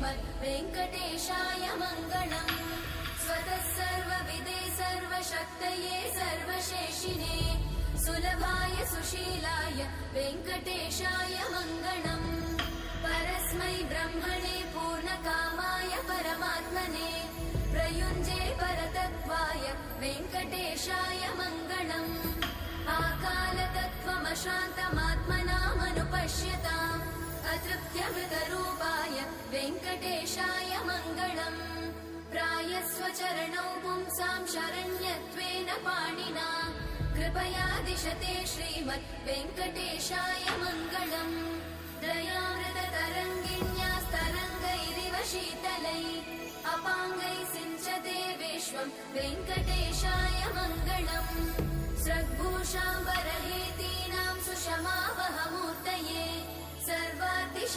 श्रीमद् वेङ्कटेशाय मङ्गलम्। स्वतः सर्वविदे सर्वशक्तये सर्वशेषिणे सुलभाय सुशीलाय वेङ्कटेशाय मङ्गलम्। परस्मै ब्रह्मणे पूर्णकामाय परमात्मने प्रयुञ्जे परतत्त्वाय वेङ्कटेशाय मङ्गलम्। आकालतत्त्वमशान्तमात्मनामनुपश्यताम् अतृप्त्यमृतरूपाय वेङ्कटेशाय मङ्गलम्। प्रायस्वचरणौ पुंसां शरण्यत्वेन पाणिना कृपया दिशते श्रीमद् वेङ्कटेशाय मङ्गलम्। दयामृततरङ्गिण्यास्तरङ्गैरिव शीतलै अपाङ्गै सिञ्चते विश्वं वेङ्कटेशाय मङ्गलम्। स्रग्भूषाम्बरहेतीनां सुषमावहमूर्तये सर्वातिश